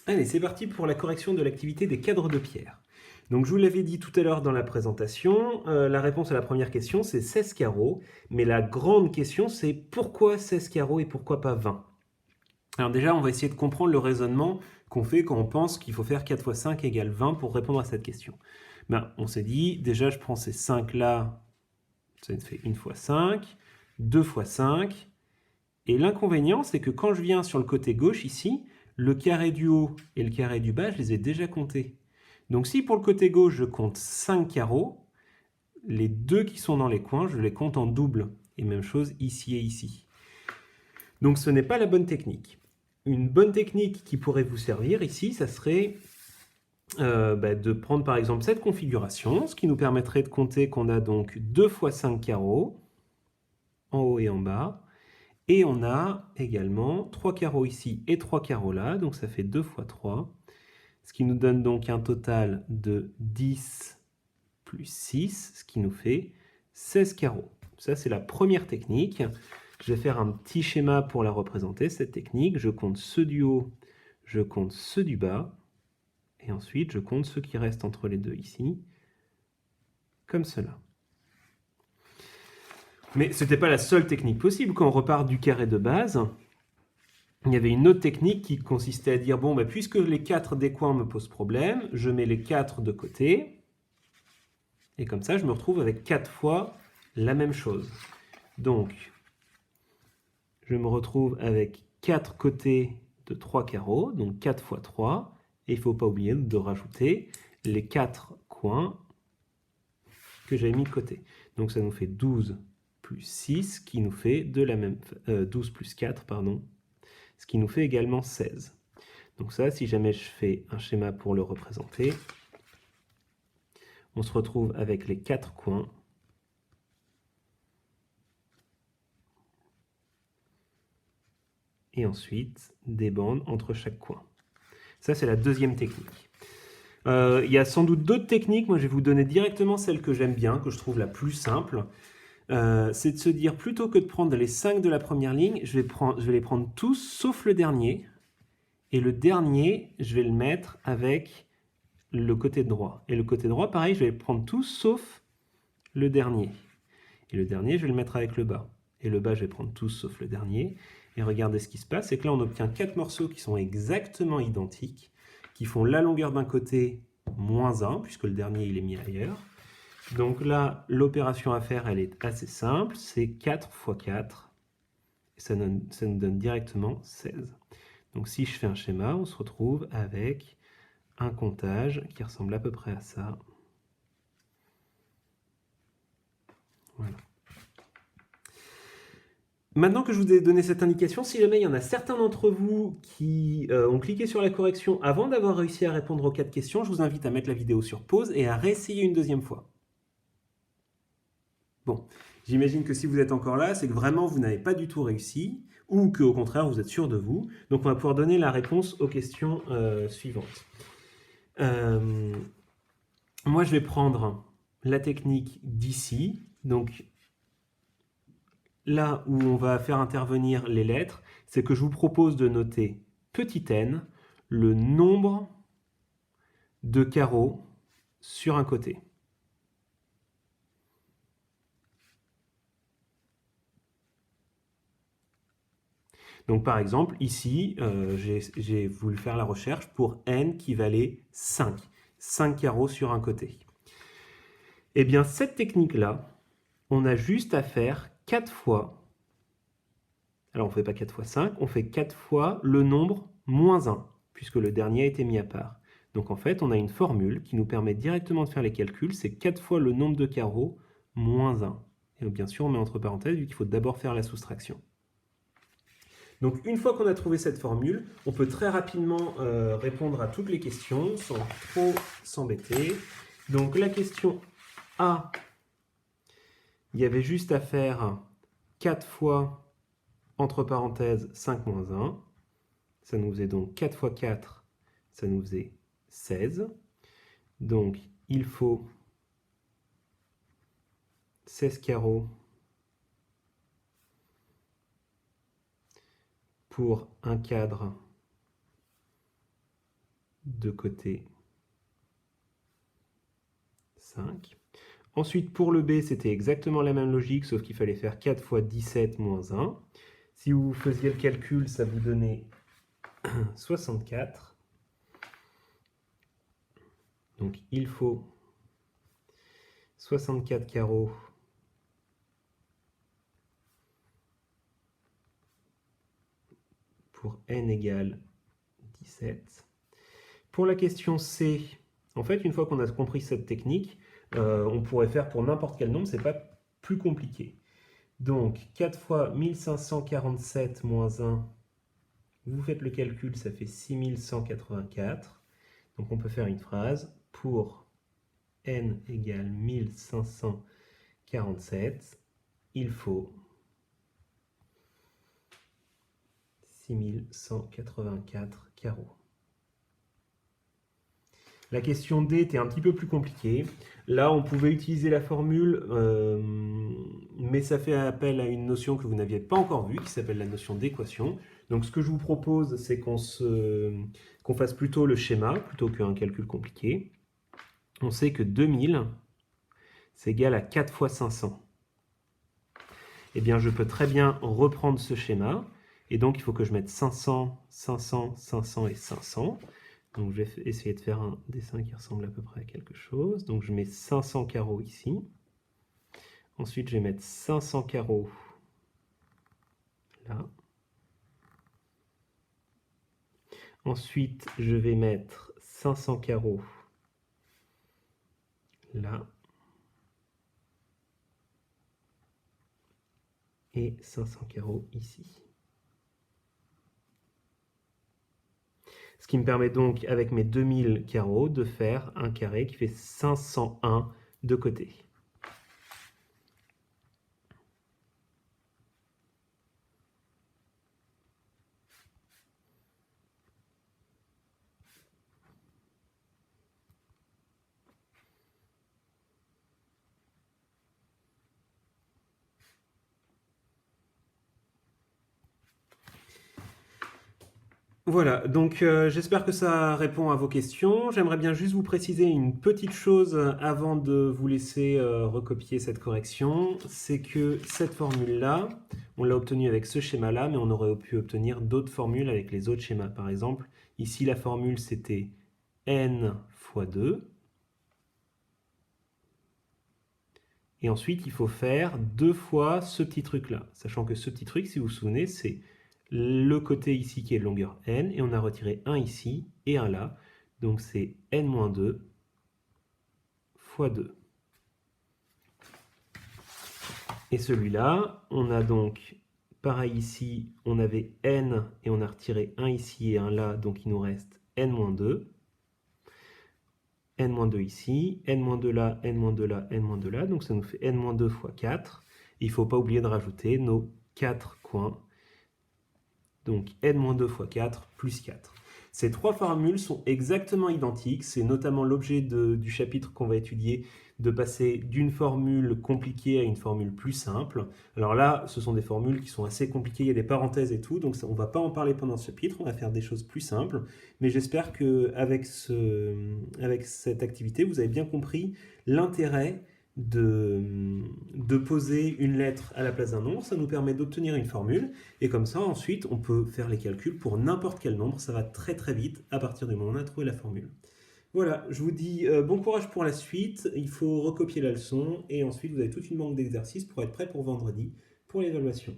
Allez, c'est parti pour la correction de l'activité des cadres de pierre. Donc je vous l'avais dit tout à l'heure dans la présentation, la réponse à la première question c'est 16 carreaux, mais la grande question c'est pourquoi 16 carreaux et pourquoi pas 20? Alors déjà on va essayer de comprendre le raisonnement qu'on fait quand on pense qu'il faut faire 4 fois 5 égale 20 pour répondre à cette question. Ben, on s'est dit, déjà je prends ces 5 là, ça me fait 1 fois 5, 2 fois 5, et l'inconvénient c'est que quand je viens sur le côté gauche ici, le carré du haut et le carré du bas je les ai déjà comptés. Donc si pour le côté gauche, je compte 5 carreaux, les deux qui sont dans les coins, je les compte en double. Et même chose ici et ici. Donc ce n'est pas la bonne technique. Une bonne technique qui pourrait vous servir ici, ça serait de prendre par exemple cette configuration, ce qui nous permettrait de compter qu'on a donc 2 fois 5 carreaux, en haut et en bas. Et on a également 3 carreaux ici et 3 carreaux là, donc ça fait 2 fois 3. Ce qui nous donne donc un total de 10 plus 6, ce qui nous fait 16 carreaux. Ça, c'est la première technique. Je vais faire un petit schéma pour la représenter, cette technique. Je compte ceux du haut, je compte ceux du bas, et ensuite je compte ceux qui restent entre les deux ici, comme cela. Mais ce n'était pas la seule technique possible. Quand on repart du carré de base, il y avait une autre technique qui consistait à dire, bon, puisque les 4 des coins me posent problème, je mets les 4 de côté, et comme ça, je me retrouve avec 4 fois la même chose. Donc, je me retrouve avec 4 côtés de 3 carreaux, donc 4 fois 3, et il ne faut pas oublier de rajouter les 4 coins que j'avais mis de côté. Donc ça nous fait 12 plus 6, qui nous fait de la même... 12 plus 4, pardon, ce qui nous fait également 16. Donc ça, si jamais je fais un schéma pour le représenter, on se retrouve avec les 4 coins et ensuite des bandes entre chaque coin. Ça, c'est la deuxième technique. Il y a sans doute d'autres techniques. Moi, je vais vous donner directement celle que j'aime bien, que je trouve la plus simple. C'est de se dire, plutôt que de prendre les 5 de la première ligne, je vais les prendre tous, sauf le dernier. Et le dernier, je vais le mettre avec le côté droit. Et le côté droit, pareil, je vais les prendre tous, sauf le dernier. Et le dernier, je vais le mettre avec le bas. Et le bas, je vais prendre tous, sauf le dernier. Et regardez ce qui se passe, c'est que là, on obtient 4 morceaux qui sont exactement identiques, qui font la longueur d'un côté moins 1, puisque le dernier, il est mis ailleurs. Donc là, l'opération à faire, elle est assez simple. C'est 4 fois 4. Et ça nous donne directement 16. Donc si je fais un schéma, on se retrouve avec un comptage qui ressemble à peu près à ça. Voilà. Maintenant que je vous ai donné cette indication, si jamais il y en a certains d'entre vous qui ont cliqué sur la correction avant d'avoir réussi à répondre aux 4 questions, je vous invite à mettre la vidéo sur pause et à réessayer une deuxième fois. Bon, j'imagine que si vous êtes encore là, c'est que vraiment vous n'avez pas du tout réussi, ou qu'au contraire vous êtes sûr de vous. Donc on va pouvoir donner la réponse aux questions suivantes. Moi je vais prendre la technique d'ici, donc là où on va faire intervenir les lettres, c'est que je vous propose de noter petit n, le nombre de carreaux sur un côté. Donc par exemple, ici, j'ai voulu faire la recherche pour n qui valait 5. 5 carreaux sur un côté. Eh bien, cette technique-là, on a juste à faire 4 fois. Alors, on ne fait pas 4 fois 5, on fait 4 fois le nombre moins 1, puisque le dernier a été mis à part. Donc en fait, on a une formule qui nous permet directement de faire les calculs, c'est 4 fois le nombre de carreaux moins 1. Et bien sûr, on met entre parenthèses, vu qu'il faut d'abord faire la soustraction. Donc une fois qu'on a trouvé cette formule, on peut très rapidement répondre à toutes les questions sans trop s'embêter. Donc la question A, il y avait juste à faire 4 fois, entre parenthèses, 5 moins 1. Ça nous faisait donc 4 fois 4, ça nous faisait 16. Donc il faut 16 carreaux pour un cadre de côté 5. Ensuite, pour le B, c'était exactement la même logique, sauf qu'il fallait faire 4 fois 17 moins 1. Si vous faisiez le calcul, ça vous donnait 64. Donc, il faut 64 carreaux pour n égale 17. Pour la question C, en fait, une fois qu'on a compris cette technique, on pourrait faire pour n'importe quel nombre, c'est pas plus compliqué. Donc, 4 fois 1547 moins 1, vous faites le calcul, ça fait 6184. Donc, on peut faire une phrase pour n égale 1547, il faut 6184 carreaux. La question D était un petit peu plus compliquée. Là, on pouvait utiliser la formule, mais ça fait appel à une notion que vous n'aviez pas encore vue, qui s'appelle la notion d'équation. Donc, ce que je vous propose, c'est qu'on fasse plutôt le schéma, plutôt qu'un calcul compliqué. On sait que 2000, c'est égal à 4 fois 500. Eh bien, je peux très bien reprendre ce schéma. Et donc, il faut que je mette 500, 500, 500 et 500. Donc, je vais essayer de faire un dessin qui ressemble à peu près à quelque chose. Donc, je mets 500 carreaux ici. Ensuite, je vais mettre 500 carreaux là. Ensuite, je vais mettre 500 carreaux là. Et 500 carreaux ici. Ce qui me permet donc, avec mes 2000 carreaux, de faire un carré qui fait 501 de côté. Voilà, donc j'espère que ça répond à vos questions. J'aimerais bien juste vous préciser une petite chose avant de vous laisser recopier cette correction. C'est que cette formule-là, on l'a obtenue avec ce schéma-là, mais on aurait pu obtenir d'autres formules avec les autres schémas. Par exemple, ici la formule c'était n fois 2. Et ensuite, il faut faire 2 fois ce petit truc-là. Sachant que ce petit truc, si vous vous souvenez, c'est le côté ici qui est de longueur n, et on a retiré un ici et un là. Donc c'est n-2 fois 2. Et celui-là, on a donc, pareil ici, on avait n et on a retiré un ici et un là, donc il nous reste n-2. n-2 ici, n-2 là, n-2 là, n-2 là, donc ça nous fait n-2 fois 4. Il ne faut pas oublier de rajouter nos 4 coins. Donc n-2 fois 4 plus 4. Ces trois formules sont exactement identiques. C'est notamment l'objet du chapitre qu'on va étudier, de passer d'une formule compliquée à une formule plus simple. Alors là, ce sont des formules qui sont assez compliquées, il y a des parenthèses et tout, donc ça, on ne va pas en parler pendant ce chapitre, on va faire des choses plus simples. Mais j'espère qu'avec cette activité, vous avez bien compris l'intérêt de poser une lettre à la place d'un nombre. Ça nous permet d'obtenir une formule, et comme ça, ensuite, on peut faire les calculs pour n'importe quel nombre. Ça va très très vite à partir du moment où on a trouvé la formule. Voilà, je vous dis bon courage pour la suite. Il faut recopier la leçon, et ensuite, vous avez toute une banque d'exercices pour être prêt pour vendredi pour l'évaluation.